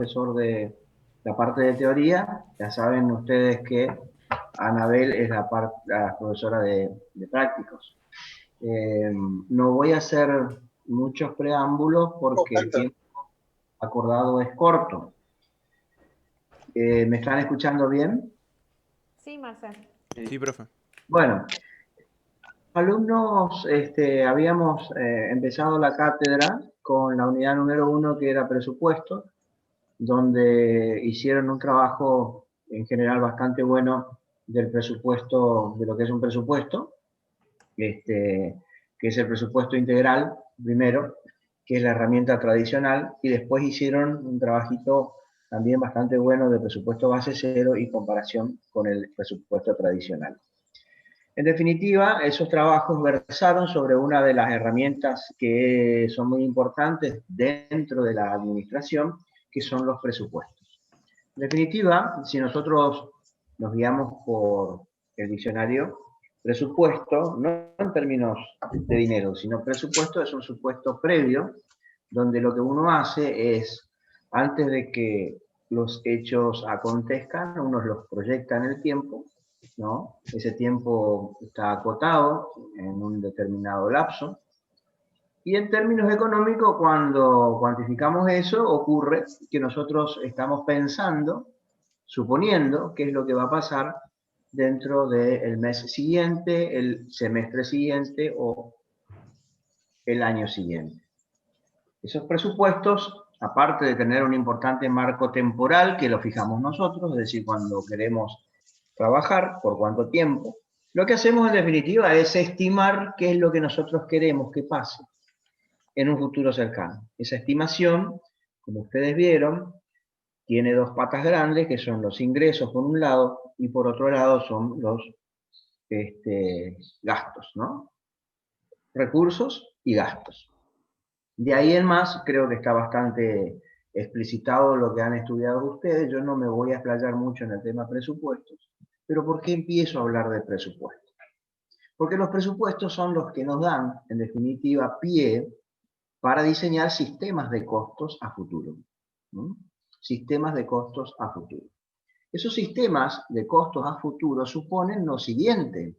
profesor de la parte de teoría. Ya saben ustedes que Anabel es la profesora de prácticos. No voy a hacer muchos preámbulos porque el tiempo acordado es corto. ¿Me están escuchando bien? Sí, Marcel. Sí, profe. Bueno, alumnos, habíamos empezado la cátedra con la unidad número 1, que era presupuesto, donde hicieron un trabajo en general bastante bueno del presupuesto, de lo que es un presupuesto, que es el presupuesto integral, primero, que es la herramienta tradicional, y después hicieron un trabajito también bastante bueno de presupuesto base cero y comparación con el presupuesto tradicional. En definitiva, esos trabajos versaron sobre una de las herramientas que son muy importantes dentro de la administración, que son los presupuestos. En definitiva, si nosotros nos guiamos por el diccionario, presupuesto, no en términos de dinero, sino presupuesto es un supuesto previo, donde lo que uno hace es, antes de que los hechos acontezcan, uno los proyecta en el tiempo, ¿no? Ese tiempo está acotado en un determinado lapso. Y en términos económicos, cuando cuantificamos eso, ocurre que nosotros estamos pensando, suponiendo qué es lo que va a pasar dentro del mes siguiente, el semestre siguiente o el año siguiente. Esos presupuestos, aparte de tener un importante marco temporal que lo fijamos nosotros, es decir, cuando queremos trabajar, por cuánto tiempo, lo que hacemos en definitiva es estimar qué es lo que nosotros queremos que pase en un futuro cercano. Esa estimación, como ustedes vieron, tiene dos patas grandes, que son los ingresos por un lado, y por otro lado son los gastos, ¿no? Recursos y gastos. De ahí en más, creo que está bastante explicitado lo que han estudiado ustedes. Yo no me voy a explayar mucho en el tema presupuestos, pero ¿por qué empiezo a hablar de presupuestos? Porque los presupuestos son los que nos dan, en definitiva, pie para diseñar sistemas de costos a futuro. ¿Mm? Sistemas de costos a futuro. Esos sistemas de costos a futuro suponen lo siguiente,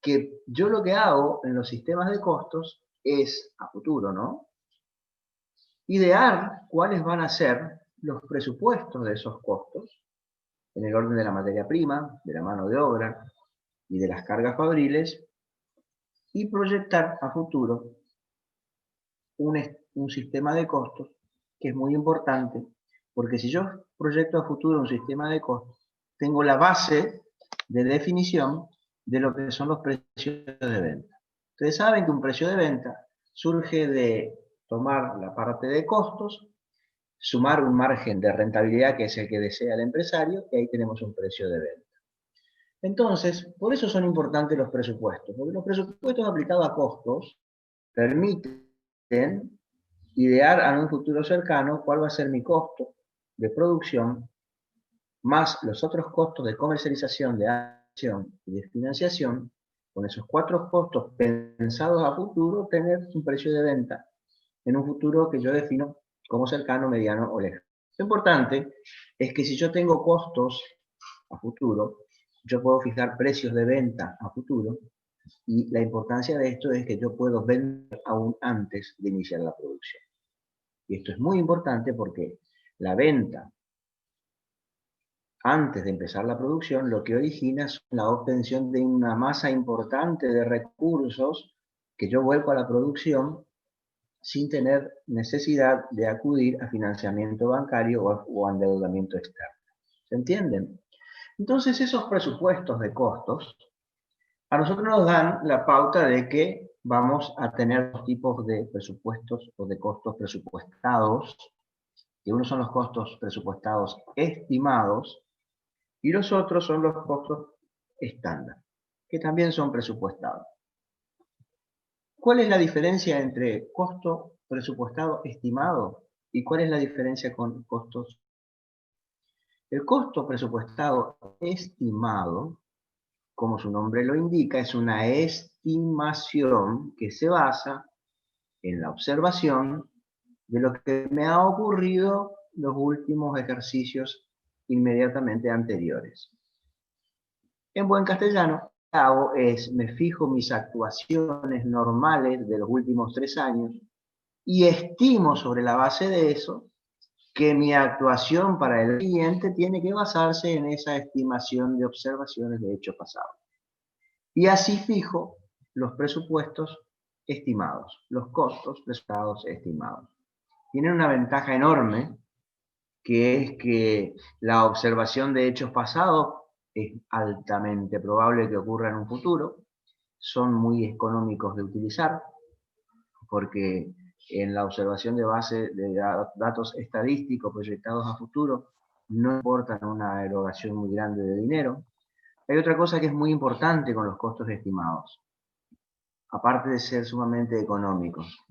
que yo lo que hago en los sistemas de costos es, a futuro, ¿no? Idear cuáles van a ser los presupuestos de esos costos, en el orden de la materia prima, de la mano de obra y de las cargas fabriles, y proyectar a futuro un sistema de costos que es muy importante, porque si yo proyecto a futuro un sistema de costos, tengo la base de definición de lo que son los precios de venta. Ustedes saben que un precio de venta surge de tomar la parte de costos, sumar un margen de rentabilidad que es el que desea el empresario, y ahí tenemos un precio de venta. Entonces, por eso son importantes los presupuestos, porque los presupuestos aplicados a costos permiten idear a un futuro cercano cuál va a ser mi costo de producción, más los otros costos de comercialización, de acción y de financiación. Con esos cuatro costos pensados a futuro, tener un precio de venta en un futuro que yo defino como cercano, mediano o lejano. Lo importante es que si yo tengo costos a futuro, yo puedo fijar precios de venta a futuro, y la importancia de esto es que yo puedo vender aún antes de iniciar la producción. Y esto es muy importante porque la venta antes de empezar la producción lo que origina es la obtención de una masa importante de recursos que yo vuelco a la producción sin tener necesidad de acudir a financiamiento bancario o a endeudamiento externo. ¿Se entienden? Entonces esos presupuestos de costos a nosotros nos dan la pauta de que vamos a tener dos tipos de presupuestos o de costos presupuestados, que unos son los costos presupuestados estimados y los otros son los costos estándar, que también son presupuestados. ¿Cuál es la diferencia entre costo presupuestado estimado y cuál es la diferencia con costos? El costo presupuestado estimado, como su nombre lo indica, es una estimación que se basa en la observación de lo que me ha ocurrido los últimos ejercicios inmediatamente anteriores. En buen castellano, lo que hago es, me fijo mis actuaciones normales de los últimos 3 años y estimo sobre la base de eso que mi actuación para el siguiente tiene que basarse en esa estimación de observaciones de hechos pasados. Y así fijo los presupuestos estimados, los costos presupuestados estimados. Tienen una ventaja enorme, que es que la observación de hechos pasados es altamente probable que ocurra en un futuro, son muy económicos de utilizar, porque en la observación de base de datos estadísticos proyectados a futuro no importan una erogación muy grande de dinero. Hay otra cosa que es muy importante con los costos estimados, aparte de ser sumamente económicos,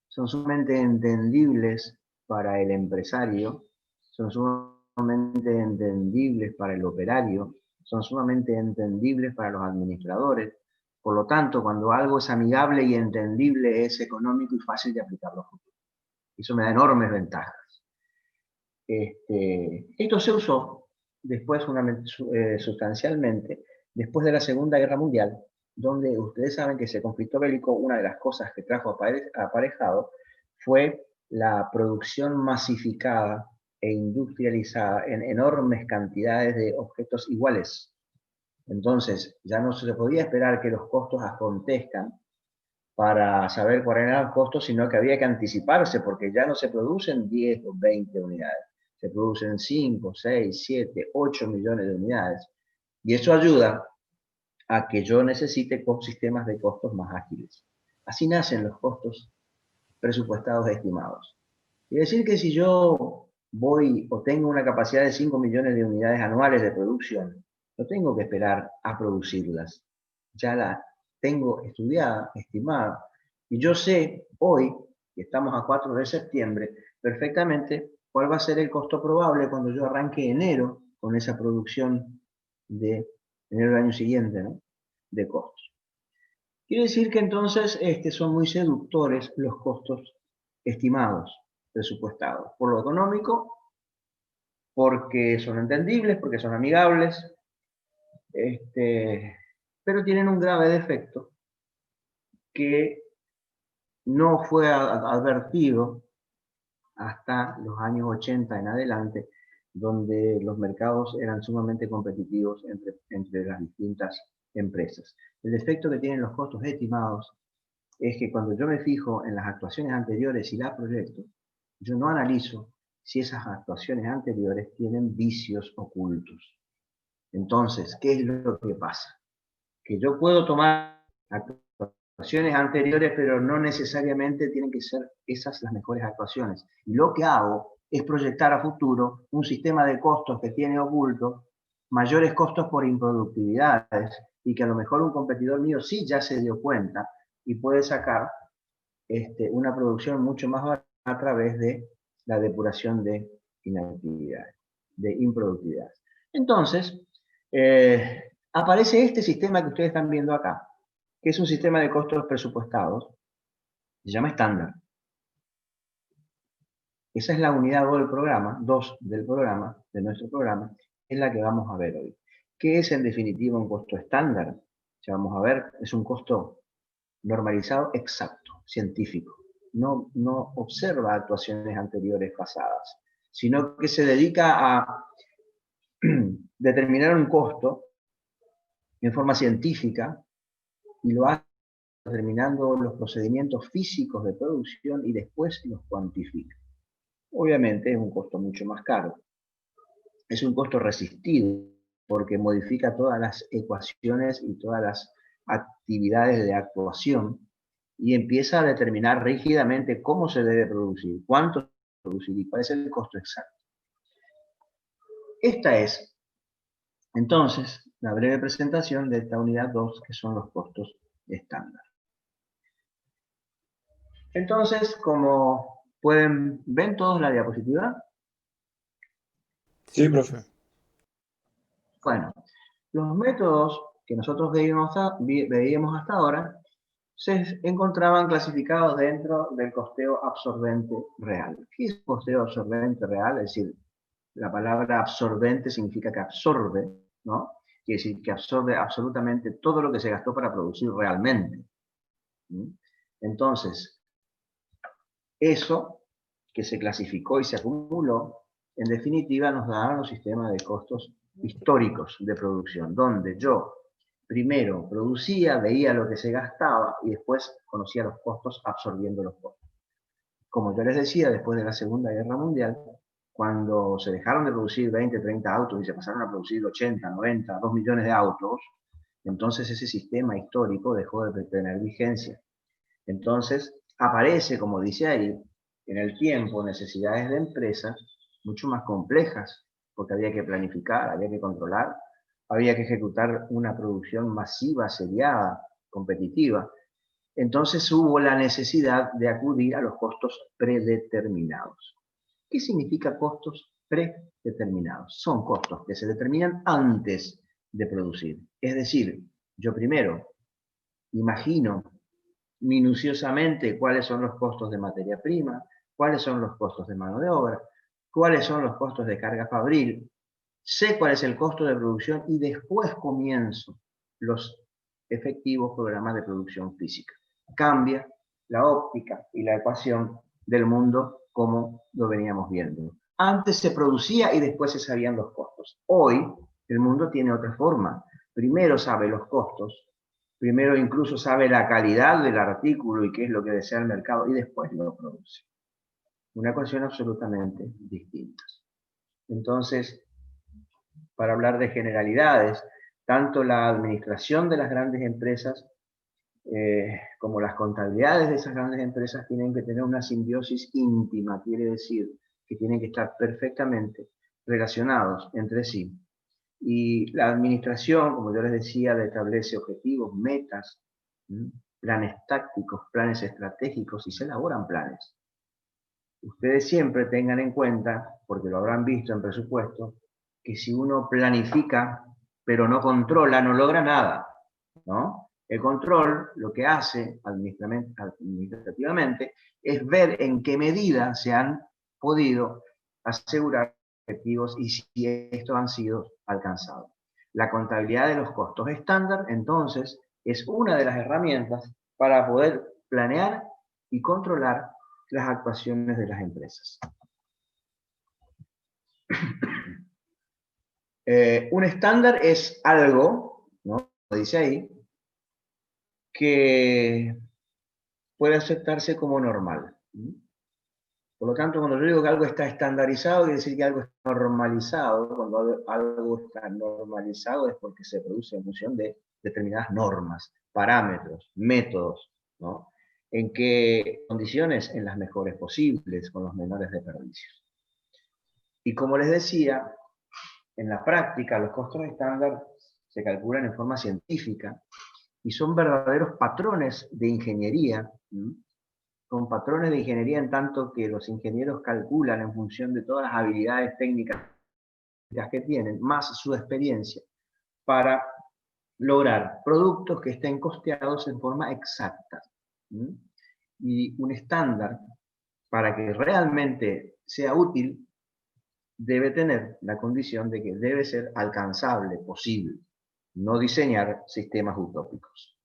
son sumamente entendibles para el empresario, son sumamente entendibles para el operario, son sumamente entendibles para los administradores. Por lo tanto, cuando algo es amigable y entendible, es económico y fácil de aplicarlo a futuro. Eso me da enormes ventajas. Esto se usó después sustancialmente después de la Segunda Guerra Mundial, donde ustedes saben que ese conflicto bélico, una de las cosas que trajo aparejado fue la producción masificada e industrializada en enormes cantidades de objetos iguales. Entonces, ya no se podía esperar que los costos acontezcan para saber cuáles eran los costos, sino que había que anticiparse, porque ya no se producen 10 o 20 unidades, se producen 5, 6, 7, 8 millones de unidades. Y eso ayuda a que yo necesite sistemas de costos más ágiles. Así nacen los costos presupuestados estimados. Quiere decir que si yo voy o tengo una capacidad de 5 millones de unidades anuales de producción, no tengo que esperar a producirlas. Ya la tengo estudiada, estimada, y yo sé hoy, que estamos a 4 de septiembre, perfectamente cuál va a ser el costo probable cuando yo arranque enero con esa producción de enero del año siguiente, ¿no? De costos. Quiere decir que entonces son muy seductores los costos estimados, presupuestados, por lo económico, porque son entendibles, porque son amigables, pero tienen un grave defecto que no fue advertido hasta los años 80 en adelante, donde los mercados eran sumamente competitivos entre las distintas empresas. El defecto que tienen los costos estimados es que cuando yo me fijo en las actuaciones anteriores y las proyecto, yo no analizo si esas actuaciones anteriores tienen vicios ocultos. Entonces, ¿qué es lo que pasa? Que yo puedo tomar actuaciones anteriores, pero no necesariamente tienen que ser esas las mejores actuaciones. Y lo que hago es proyectar a futuro un sistema de costos que tiene oculto mayores costos por improductividades y que a lo mejor un competidor mío sí ya se dio cuenta y puede sacar una producción mucho más barata a través de la depuración de inactividades, de improductividades. Entonces, aparece este sistema que ustedes están viendo acá, que es un sistema de costos presupuestados, se llama estándar. Esa es la unidad 2 del programa, de nuestro programa, es la que vamos a ver hoy. ¿Qué es en definitiva un costo estándar? Ya vamos a ver, es un costo normalizado exacto, científico. No observa actuaciones anteriores pasadas, sino que se dedica a determinar un costo en forma científica y lo hace determinando los procedimientos físicos de producción y después los cuantifica. Obviamente es un costo mucho más caro. Es un costo resistido porque modifica todas las ecuaciones y todas las actividades de actuación y empieza a determinar rígidamente cómo se debe producir, cuánto se debe producir y cuál es el costo exacto. Esta es, entonces, la breve presentación de esta unidad 2, que son los costos estándar. Entonces, como ¿ven todos la diapositiva? Sí, profe. Bueno, los métodos que nosotros veíamos hasta ahora se encontraban clasificados dentro del costeo absorbente real. ¿Qué es costeo absorbente real? Es decir, la palabra absorbente significa que absorbe, ¿no? Quiere decir que absorbe absolutamente todo lo que se gastó para producir realmente. ¿Sí? Entonces, eso que se clasificó y se acumuló, en definitiva nos daban los sistemas de costos históricos de producción, donde yo primero producía, veía lo que se gastaba y después conocía los costos absorbiendo los costos. Como yo les decía, después de la Segunda Guerra Mundial, cuando se dejaron de producir 20, 30 autos y se pasaron a producir 80, 90, 2 millones de autos, entonces ese sistema histórico dejó de tener vigencia. Entonces aparece, como dice ahí, en el tiempo necesidades de empresas mucho más complejas, porque había que planificar, había que controlar, había que ejecutar una producción masiva, seriada, competitiva. Entonces hubo la necesidad de acudir a los costos predeterminados. ¿Qué significa costos predeterminados? Son costos que se determinan antes de producir. Es decir, yo primero imagino minuciosamente cuáles son los costos de materia prima, cuáles son los costos de mano de obra, cuáles son los costos de carga fabril, sé cuál es el costo de producción y después comienzo los efectivos programas de producción física. Cambia la óptica y la ecuación del mundo como lo veníamos viendo. Antes se producía y después se sabían los costos. Hoy el mundo tiene otra forma. Primero sabe los costos, primero incluso sabe la calidad del artículo y qué es lo que desea el mercado y después lo produce. Una ecuación absolutamente distinta. Entonces, para hablar de generalidades, tanto la administración de las grandes empresas como las contabilidades de esas grandes empresas tienen que tener una simbiosis íntima, quiere decir que tienen que estar perfectamente relacionados entre sí. Y la administración, como yo les decía, establece objetivos, metas, planes tácticos, planes estratégicos y se elaboran planes. Ustedes siempre tengan en cuenta, porque lo habrán visto en presupuesto, que si uno planifica pero no controla, no logra nada, ¿no? El control lo que hace administrativamente es ver en qué medida se han podido asegurar objetivos y si estos han sido alcanzados. La contabilidad de los costos estándar, entonces, es una de las herramientas para poder planear y controlar las actuaciones de las empresas. Un estándar es algo, ¿no? Dice ahí, que puede aceptarse como normal. Por lo tanto, cuando yo digo que algo está estandarizado, quiere decir que algo está normalizado. Cuando algo está normalizado es porque se produce en función de determinadas normas, parámetros, métodos, ¿no? ¿En qué condiciones? En las mejores posibles, con los menores desperdicios. Y como les decía, en la práctica los costos estándar se calculan en forma científica y son verdaderos patrones de ingeniería, son patrones de ingeniería en tanto que los ingenieros calculan en función de todas las habilidades técnicas que tienen, más su experiencia, para lograr productos que estén costeados en forma exacta. Y un estándar, para que realmente sea útil, debe tener la condición de que debe ser alcanzable, posible, no diseñar sistemas utópicos.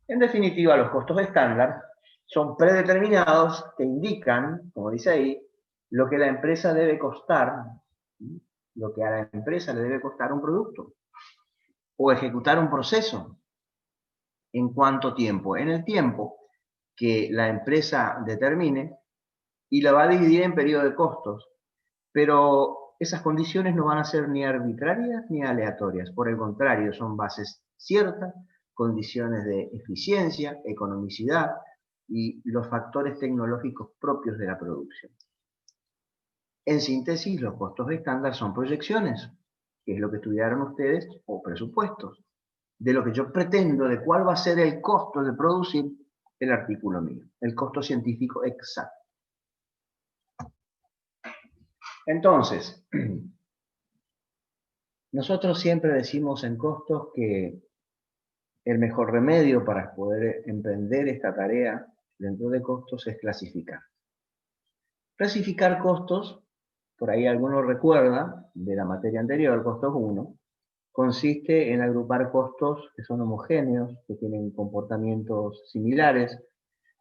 En definitiva, los costos estándar son predeterminados que indican, como dice ahí, lo que la empresa debe costar, lo que a la empresa le debe costar un producto o ejecutar un proceso. ¿En cuánto tiempo? En el tiempo que la empresa determine y la va a dividir en periodo de costos. Pero esas condiciones no van a ser ni arbitrarias ni aleatorias. Por el contrario, son bases ciertas, condiciones de eficiencia, economicidad y los factores tecnológicos propios de la producción. En síntesis, los costos estándar son proyecciones, que es lo que estudiaron ustedes, o presupuestos, de lo que yo pretendo, de cuál va a ser el costo de producir el artículo mío, el costo científico exacto. Entonces, nosotros siempre decimos en costos que el mejor remedio para poder emprender esta tarea dentro de costos es clasificar. Clasificar costos, por ahí alguno recuerda de la materia anterior, costos 1, consiste en agrupar costos que son homogéneos, que tienen comportamientos similares,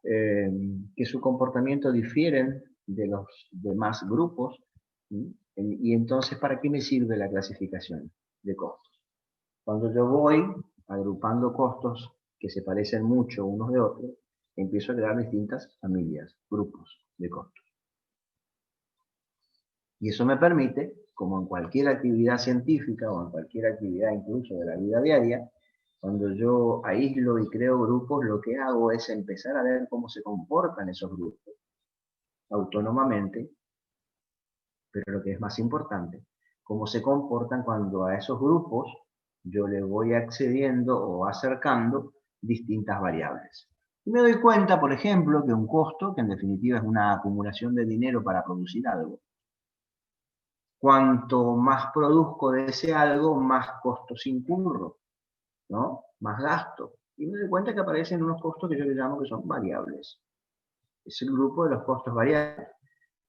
que su comportamiento difieren de los demás grupos. Y entonces, ¿para qué me sirve la clasificación de costos? Cuando yo voy agrupando costos que se parecen mucho unos de otros, empiezo a crear distintas familias, grupos de costos. Y eso me permite, como en cualquier actividad científica o en cualquier actividad incluso de la vida diaria, cuando yo aíslo y creo grupos, lo que hago es empezar a ver cómo se comportan esos grupos autónomamente, pero lo que es más importante, cómo se comportan cuando a esos grupos yo le voy accediendo o acercando distintas variables. Y me doy cuenta, por ejemplo, que un costo, que en definitiva es una acumulación de dinero para producir algo, cuanto más produzco de ese algo, más costos incurro, ¿no? Más gasto. Y me doy cuenta que aparecen unos costos que yo les llamo que son variables. Es el grupo de los costos variables.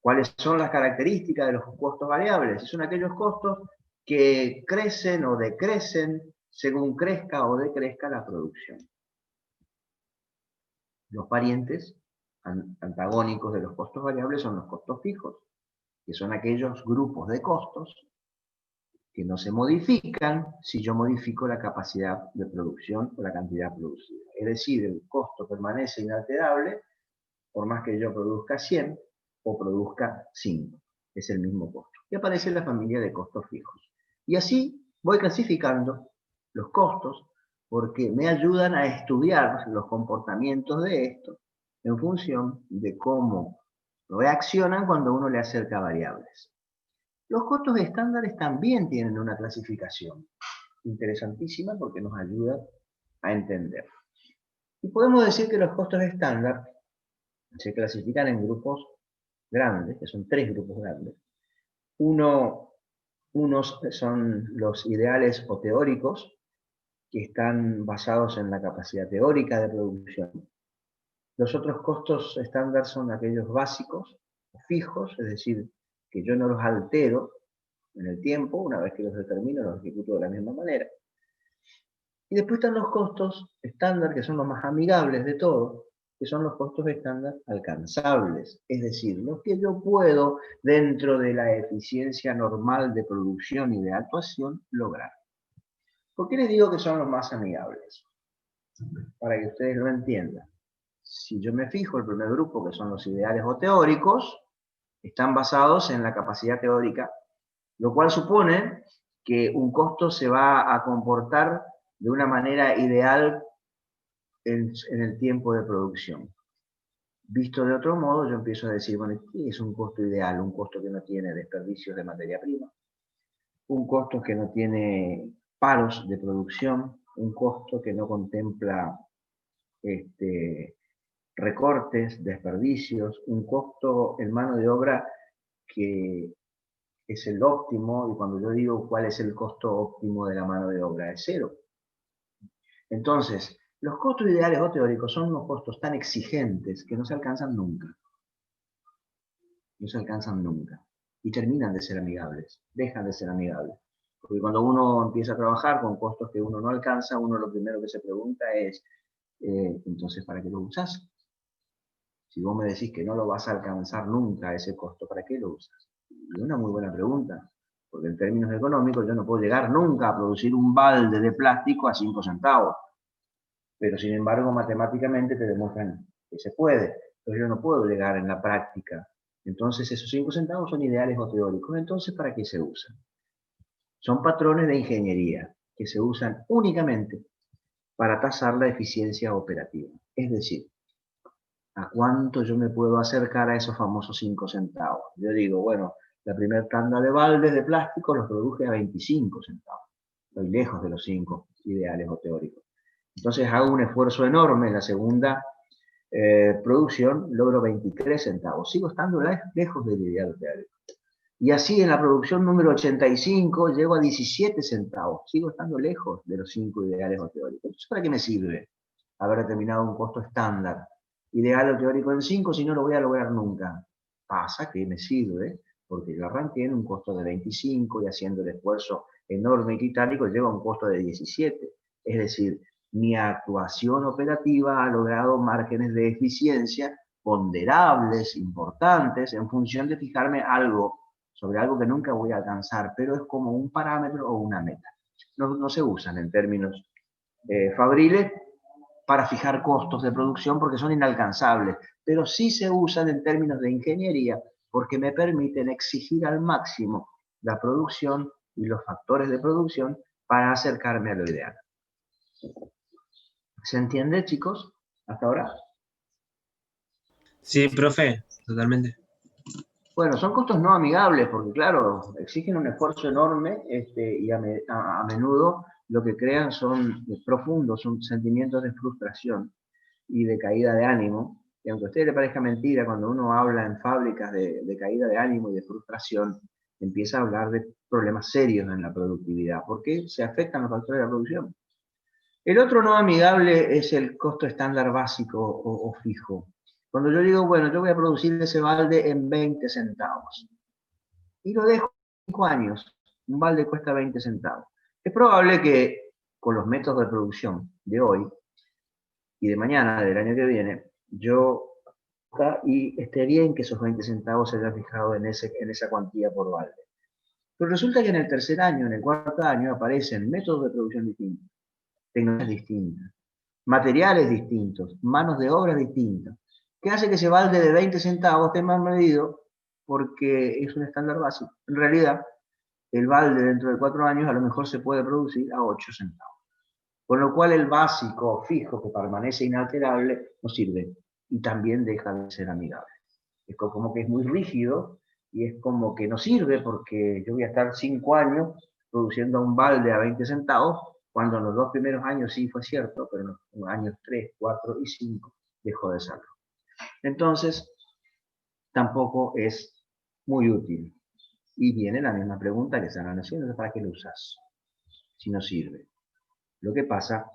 ¿Cuáles son las características de los costos variables? Son aquellos costos que crecen o decrecen según crezca o decrezca la producción. Los parientes antagónicos de los costos variables son los costos fijos, que son aquellos grupos de costos que no se modifican si yo modifico la capacidad de producción o la cantidad producida. Es decir, el costo permanece inalterable por más que yo produzca 100 o produzca 5. Es el mismo costo. Y aparece la familia de costos fijos. Y así voy clasificando los costos porque me ayudan a estudiar los comportamientos de estos en función de cómo reaccionan cuando uno le acerca variables. Los costos estándares también tienen una clasificación interesantísima porque nos ayuda a entender. Y podemos decir que los costos estándar se clasifican en grupos grandes, que son 3 grupos grandes. Unos son los ideales o teóricos, que están basados en la capacidad teórica de producción. Los otros costos estándar son aquellos básicos, fijos, es decir, que yo no los altero en el tiempo, una vez que los determino, los ejecuto de la misma manera. Y después están los costos estándar, que son los más amigables de todos, que son los costos estándar alcanzables, es decir, los que yo puedo, dentro de la eficiencia normal de producción y de actuación, lograr. ¿Por qué les digo que son los más amigables? Para que ustedes lo entiendan. Si yo me fijo, el primer grupo, que son los ideales o teóricos, están basados en la capacidad teórica, lo cual supone que un costo se va a comportar de una manera ideal en el tiempo de producción. Visto de otro modo, yo empiezo a decir, bueno, ¿qué es un costo ideal? Un costo que no tiene desperdicios de materia prima, un costo que no tiene paros de producción, un costo que no contempla recortes, desperdicios, un costo en mano de obra que es el óptimo, y cuando yo digo cuál es el costo óptimo de la mano de obra, es 0. Entonces, los costos ideales o teóricos son unos costos tan exigentes que no se alcanzan nunca. No se alcanzan nunca. Y terminan de ser amigables, dejan de ser amigables. Porque cuando uno empieza a trabajar con costos que uno no alcanza, uno lo primero que se pregunta es, entonces, ¿para qué lo usas? Si vos me decís que no lo vas a alcanzar nunca ese costo, ¿para qué lo usas? Y una muy buena pregunta, porque en términos económicos yo no puedo llegar nunca a producir un balde de plástico a 5 centavos. Pero sin embargo, matemáticamente te demuestran que se puede. Pero yo no puedo llegar en la práctica. Entonces, esos 5 centavos son ideales o teóricos. Entonces, ¿para qué se usan? Son patrones de ingeniería que se usan únicamente para tasar la eficiencia operativa. Es decir, ¿a cuánto yo me puedo acercar a esos famosos 5 centavos? Yo digo, bueno, la primera tanda de baldes de plástico los produje a 25 centavos. Estoy lejos de los 5 ideales o teóricos. Entonces hago un esfuerzo enorme en la segunda producción, logro 23 centavos. Sigo estando lejos del ideal teórico. Y así en la producción número 85 llego a 17 centavos. Sigo estando lejos de los 5 ideales o teóricos. Entonces, ¿para qué me sirve haber determinado un costo estándar? Ideal o teórico en 5 si no lo voy a lograr nunca. Pasa que me sirve porque yo arranqué en un costo de 25 y haciendo el esfuerzo enorme y titánico llego a un costo de 17. Es decir, mi actuación operativa ha logrado márgenes de eficiencia ponderables, importantes, en función de fijarme sobre algo que nunca voy a alcanzar, pero es como un parámetro o una meta. No se usan en términos fabriles para fijar costos de producción porque son inalcanzables, pero sí se usan en términos de ingeniería porque me permiten exigir al máximo la producción y los factores de producción para acercarme a lo ideal. ¿Se entiende, chicos? ¿Hasta ahora? Sí, profe, totalmente. Bueno, son costos no amigables porque, claro, exigen un esfuerzo enorme y a menudo lo que crean son profundos, son sentimientos de frustración y de caída de ánimo. Y aunque a usted le parezca mentira, cuando uno habla en fábricas de caída de ánimo y de frustración, empieza a hablar de problemas serios en la productividad, porque se afectan los factores de la producción. El otro no amigable es el costo estándar básico o fijo. Cuando yo digo, bueno, yo voy a producir ese balde en 20 centavos y lo dejo 5 años, un balde cuesta 20 centavos. Es probable que con los métodos de producción de hoy y de mañana, del año que viene, yo y estaría en que esos 20 centavos se hayan fijado en esa cuantía por balde. Pero resulta que en el tercer año, en el cuarto año, aparecen métodos de producción distintos, tecnologías distintas, materiales distintos, manos de obra distintas, que hace que ese balde de 20 centavos esté más medido porque es un estándar básico. En realidad, el balde dentro de 4 años a lo mejor se puede producir a 8 centavos. Con lo cual el básico fijo que permanece inalterable no sirve y también deja de ser amigable. Es como que es muy rígido y es como que no sirve porque yo voy a estar 5 años produciendo un balde a 20 centavos cuando en los 2 primeros años sí fue cierto, pero en los años 3, 4 y 5 dejó de serlo. Entonces, tampoco es muy útil. Y viene la misma pregunta que están haciendo, ¿para qué lo usas? Si no sirve. Lo que pasa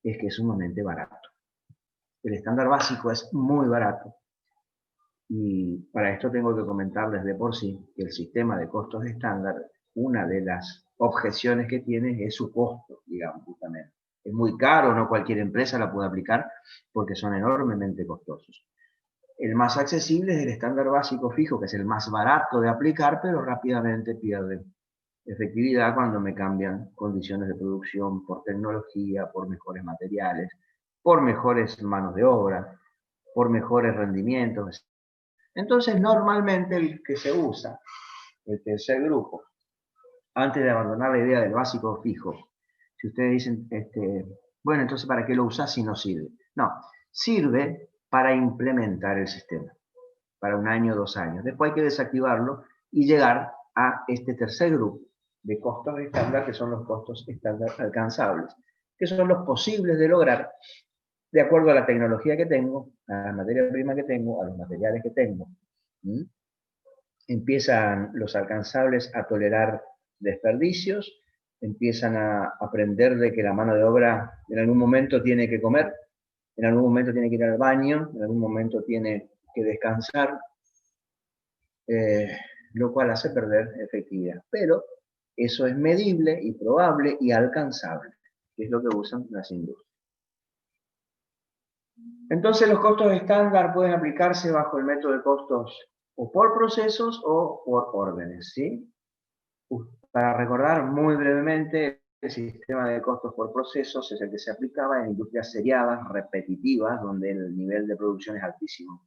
es que es sumamente barato. El estándar básico es muy barato. Y para esto tengo que comentarles de por sí que el sistema de costos estándar, una de las objeciones que tiene es su costo, digamos, justamente. Es muy caro, no cualquier empresa la puede aplicar porque son enormemente costosos. El más accesible es el estándar básico fijo, que es el más barato de aplicar, pero rápidamente pierde efectividad cuando me cambian condiciones de producción por tecnología, por mejores materiales, por mejores manos de obra, por mejores rendimientos. Entonces, normalmente el que se usa, el tercer grupo, antes de abandonar la idea del básico fijo, si ustedes dicen, bueno, entonces ¿para qué lo usas si no sirve? No, sirve para implementar el sistema, para 1 año, 2 años. Después hay que desactivarlo y llegar a este tercer grupo de costos estándar, que son los costos estándar alcanzables, que son los posibles de lograr de acuerdo a la tecnología que tengo, a la materia prima que tengo, a los materiales que tengo. Empiezan los alcanzables a tolerar desperdicios, empiezan a aprender de que la mano de obra en algún momento tiene que comer, en algún momento tiene que ir al baño, en algún momento tiene que descansar, lo cual hace perder efectividad. Pero eso es medible y probable y alcanzable, que es lo que usan las industrias. Entonces los costos estándar pueden aplicarse bajo el método de costos o por procesos o por órdenes, ¿sí? Para recordar muy brevemente, el sistema de costos por procesos es el que se aplicaba en industrias seriadas, repetitivas, donde el nivel de producción es altísimo.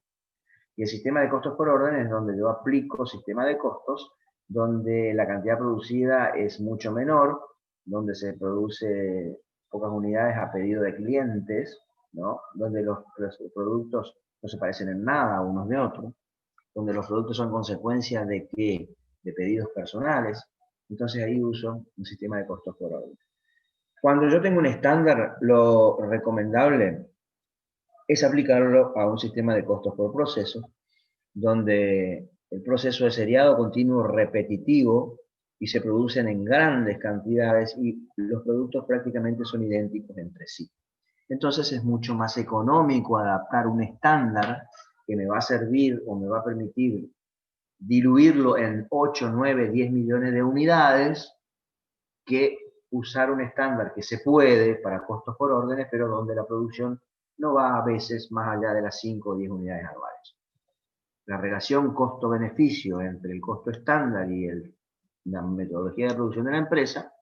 Y el sistema de costos por orden es donde yo aplico sistema de costos, donde la cantidad producida es mucho menor, donde se produce pocas unidades a pedido de clientes, ¿no? Donde los productos no se parecen en nada unos de otros, donde los productos son consecuencia de pedidos personales. Entonces ahí uso un sistema de costos por orden. Cuando yo tengo un estándar, lo recomendable es aplicarlo a un sistema de costos por proceso, donde el proceso de seriado continuo repetitivo y se producen en grandes cantidades y los productos prácticamente son idénticos entre sí. Entonces es mucho más económico adaptar un estándar que me va a servir o me va a permitir diluirlo en 8, 9, 10 millones de unidades que usar un estándar que se puede para costos por órdenes, pero donde la producción no va a veces más allá de las 5 o 10 unidades anuales. La relación costo-beneficio entre el costo estándar y la metodología de producción de la empresa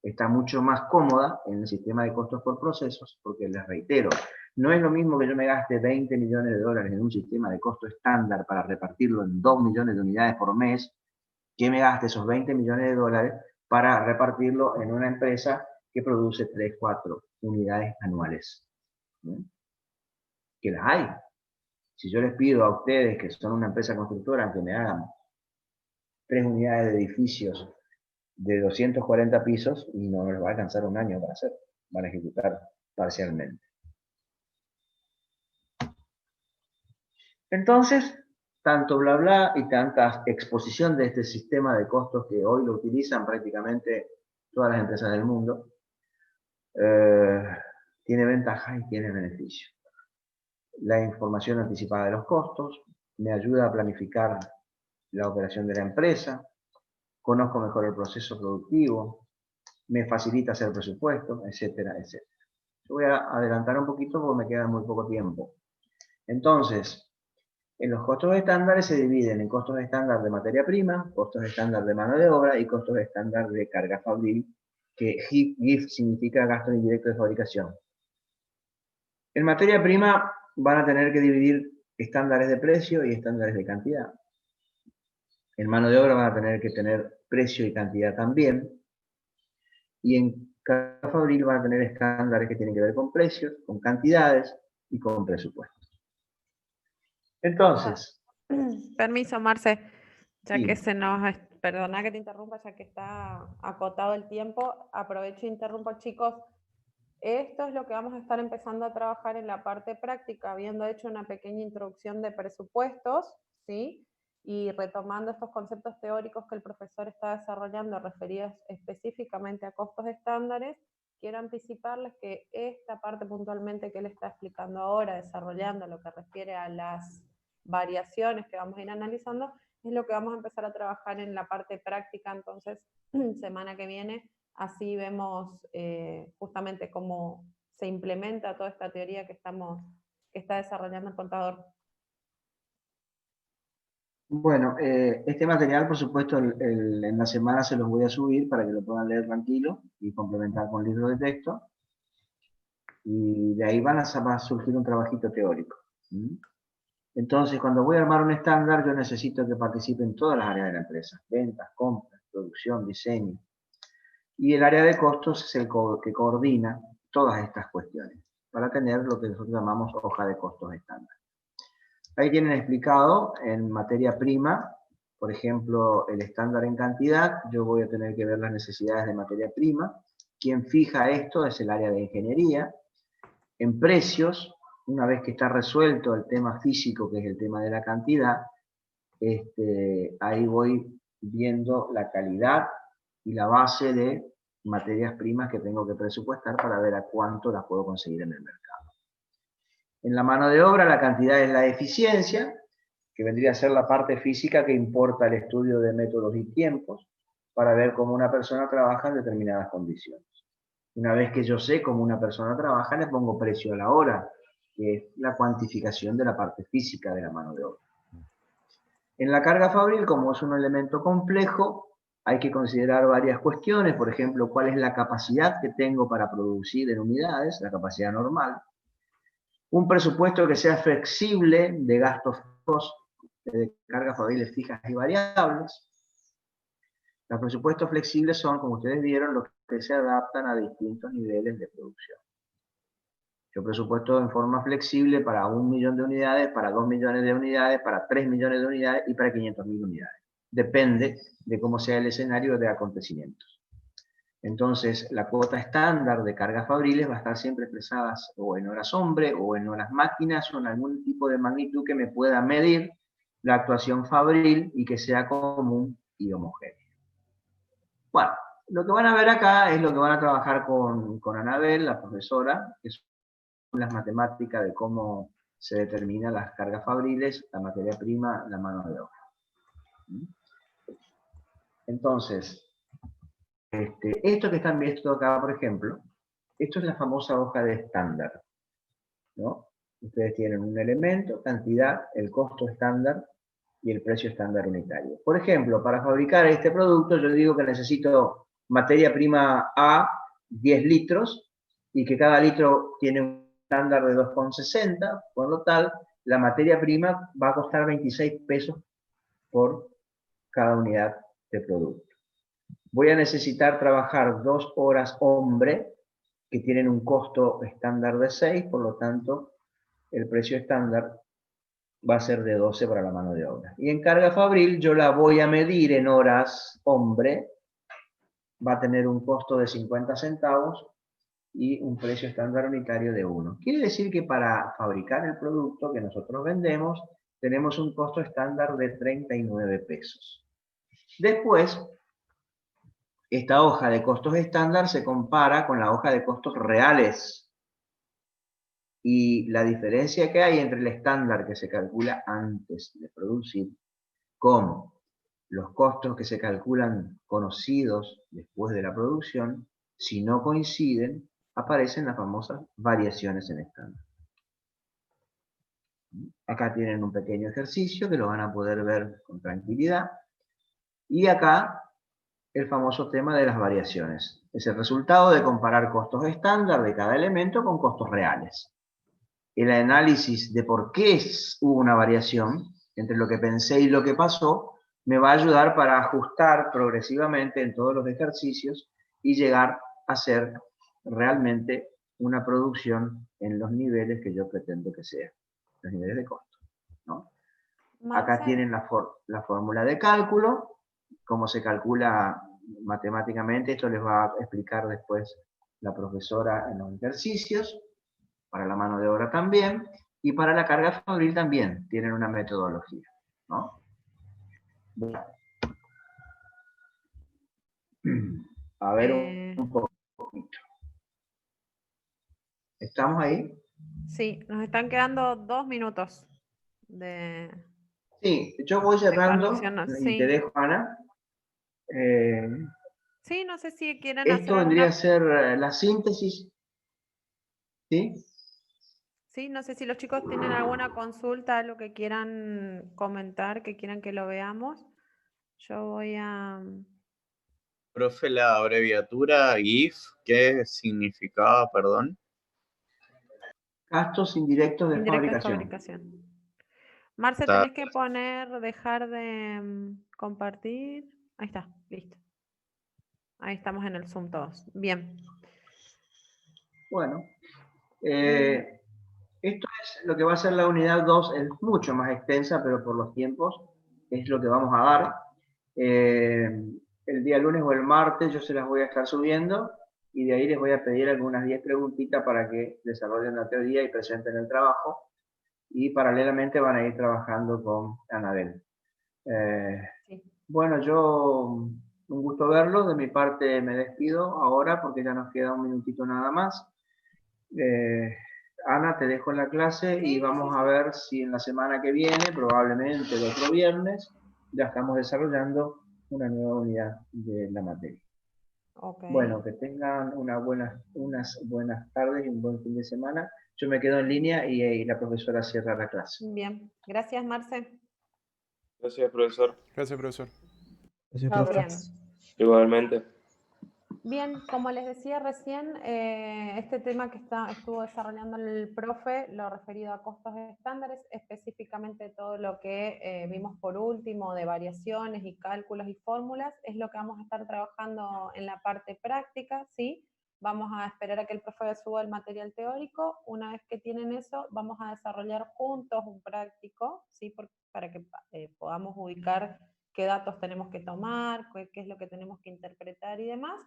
está mucho más cómoda en el sistema de costos por procesos, porque les reitero, no es lo mismo que yo me gaste 20 millones de dólares en un sistema de costo estándar para repartirlo en 2 millones de unidades por mes, que me gaste esos 20 millones de dólares para repartirlo en una empresa que produce 3, 4 unidades anuales. ¿No? Que las hay. Si yo les pido a ustedes, que son una empresa constructora, que me hagan 3 unidades de edificios de 240 pisos, y no les va a alcanzar un año para hacer, van a ejecutar parcialmente. Entonces, tanto bla bla y tanta exposición de este sistema de costos que hoy lo utilizan prácticamente todas las empresas del mundo, tiene ventajas y tiene beneficios. La información anticipada de los costos me ayuda a planificar la operación de la empresa, conozco mejor el proceso productivo, me facilita hacer presupuesto, etcétera, etcétera. Yo voy a adelantar un poquito porque me queda muy poco tiempo. Entonces, en los costos estándares se dividen en costos estándar de materia prima, costos estándar de mano de obra y costos estándar de carga fabril, que GIF significa gasto indirecto de fabricación. En materia prima van a tener que dividir estándares de precio y estándares de cantidad. En mano de obra van a tener que tener precio y cantidad también. Y en carga fabril van a tener estándares que tienen que ver con precios, con cantidades y con presupuestos. Entonces. Permiso, Marce, ya Sí. que se nos, perdona que te interrumpa, ya que está acotado el tiempo, aprovecho e interrumpo, chicos. Esto es lo que vamos a estar empezando a trabajar en la parte práctica, habiendo hecho una pequeña introducción de presupuestos, ¿sí? Y retomando estos conceptos teóricos que el profesor está desarrollando referidos específicamente a costos estándares. Quiero anticiparles que esta parte puntualmente que él está explicando ahora, desarrollando lo que refiere a las variaciones que vamos a ir analizando, es lo que vamos a empezar a trabajar en la parte práctica, entonces, semana que viene, así vemos justamente cómo se implementa toda esta teoría que está desarrollando el contador. Bueno, este material, por supuesto, en la semana se los voy a subir para que lo puedan leer tranquilo y complementar con libros de texto. Y de ahí va a surgir un trabajito teórico. Entonces, cuando voy a armar un estándar, yo necesito que participen todas las áreas de la empresa. Ventas, compras, producción, diseño. Y el área de costos es el que coordina todas estas cuestiones para tener lo que nosotros llamamos hoja de costos estándar. Ahí tienen explicado en materia prima, por ejemplo, el estándar en cantidad. Yo voy a tener que ver las necesidades de materia prima. Quien fija esto es el área de ingeniería. En precios, una vez que está resuelto el tema físico, que es el tema de la cantidad, ahí voy viendo la calidad y la base de materias primas que tengo que presupuestar para ver a cuánto las puedo conseguir en el mercado. En la mano de obra la cantidad es la eficiencia, que vendría a ser la parte física que importa el estudio de métodos y tiempos para ver cómo una persona trabaja en determinadas condiciones. Una vez que yo sé cómo una persona trabaja, le pongo precio a la hora, que es la cuantificación de la parte física de la mano de obra. En la carga fabril, como es un elemento complejo, hay que considerar varias cuestiones, por ejemplo, cuál es la capacidad que tengo para producir en unidades, la capacidad normal. Un presupuesto que sea flexible de gastos de cargas fabriles fijas y variables. Los presupuestos flexibles son, como ustedes vieron, los que se adaptan a distintos niveles de producción. Yo presupuesto en forma flexible para 1 millón de unidades, para 2 millones de unidades, para 3 millones de unidades y para 500.000 unidades. Depende de cómo sea el escenario de acontecimientos. Entonces, la cuota estándar de cargas fabriles va a estar siempre expresada o en horas hombre, o en horas máquinas, o en algún tipo de magnitud que me pueda medir la actuación fabril y que sea común y homogéneo. Bueno, lo que van a ver acá es lo que van a trabajar con Anabel, la profesora, que son las matemáticas de cómo se determinan las cargas fabriles, la materia prima, la mano de obra. Entonces, esto que están viendo acá, por ejemplo, esto es la famosa hoja de estándar, ¿no? Ustedes tienen un elemento, cantidad, el costo estándar y el precio estándar unitario. Por ejemplo, para fabricar este producto yo digo que necesito materia prima A, 10 litros, y que cada litro tiene un estándar de 2,60, por lo tal, la materia prima va a costar 26 pesos por cada unidad de producto. Voy a necesitar trabajar 2 horas hombre, que tienen un costo estándar de 6, por lo tanto, el precio estándar va a ser de 12 para la mano de obra. Y en carga fabril yo la voy a medir en horas hombre, va a tener un costo de 50 centavos y un precio estándar unitario de 1. Quiere decir que para fabricar el producto que nosotros vendemos, tenemos un costo estándar de 39 pesos. Después, esta hoja de costos estándar se compara con la hoja de costos reales. Y la diferencia que hay entre el estándar que se calcula antes de producir con los costos que se calculan conocidos después de la producción, si no coinciden, aparecen las famosas variaciones en estándar. Acá tienen un pequeño ejercicio que lo van a poder ver con tranquilidad. Y acá el famoso tema de las variaciones. Es el resultado de comparar costos estándar de cada elemento con costos reales. El análisis de por qué hubo una variación entre lo que pensé y lo que pasó me va a ayudar para ajustar progresivamente en todos los ejercicios y llegar a ser realmente una producción en los niveles que yo pretendo que sea, los niveles de costo, ¿no? Acá tienen la fórmula de cálculo, cómo se calcula matemáticamente, esto les va a explicar después la profesora en los ejercicios, para la mano de obra también, y para la carga fabril también tienen una metodología, ¿no? Bueno. A ver un poquito. ¿Estamos ahí? Sí, nos están quedando 2 minutos de... Sí, yo voy cerrando y te Sí. dejo, Ana. Sí, no sé si quieren hacer Esto vendría a alguna... ser la síntesis, ¿sí? Sí, no sé si los chicos tienen alguna consulta, lo que quieran comentar, que quieran que lo veamos. Yo voy a... Profe, la abreviatura GIF, ¿qué significaba, perdón? Gastos indirectos de Indirecto de fabricación. fabricación. Marce, Está- tenés que poner, dejar de compartir. Ahí está, listo. Ahí estamos en el Zoom todos. Bien. Bueno, esto es lo que va a ser la unidad 2, es mucho más extensa, pero por los tiempos es lo que vamos a dar. El día lunes o el martes yo se las voy a estar subiendo y de ahí les voy a pedir algunas 10 preguntitas para que desarrollen la teoría y presenten el trabajo. Y paralelamente van a ir trabajando con Anabel. Sí. Bueno, yo un gusto verlo. De mi parte me despido ahora porque ya nos queda un minutito nada más. Ana, te dejo en la clase y vamos a ver si en la semana que viene, probablemente el otro viernes, ya estamos desarrollando una nueva unidad de la materia. Okay. Bueno, que tengan unas buenas tardes y un buen fin de semana. Yo me quedo en línea y la profesora cierra la clase. Bien, gracias Marce. Gracias, profesor. Gracias, profesor. Gracias, Bien. profe. Igualmente. Bien, como les decía recién, este tema que estuvo desarrollando el profe, lo referido a costos estándares, específicamente todo lo que vimos por último de variaciones y cálculos y fórmulas, es lo que vamos a estar trabajando en la parte práctica, ¿sí? Vamos a esperar a que el profe suba el material teórico. Una vez que tienen eso, vamos a desarrollar juntos un práctico, ¿sí? Para que podamos ubicar qué datos tenemos que tomar, qué es lo que tenemos que interpretar y demás.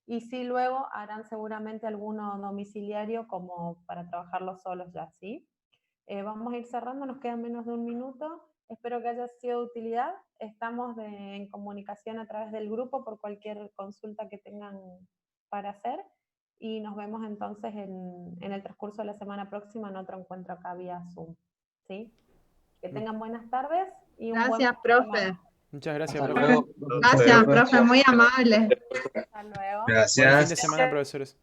Y sí, luego harán seguramente alguno domiciliario como para trabajarlo solos ya, ¿sí? Vamos a ir cerrando, nos quedan menos de un minuto. Espero que haya sido de utilidad. Estamos en comunicación a través del grupo por cualquier consulta que tengan para hacer. Y nos vemos entonces en el transcurso de la semana próxima en otro encuentro acá vía Zoom. ¿Sí? Que tengan buenas tardes y un buen Gracias, fin de profe. semana. Muchas gracias, Hasta profe. luego. Gracias, profe, muy amable. Hasta luego. Buen fin de Gracias. semana, profesores.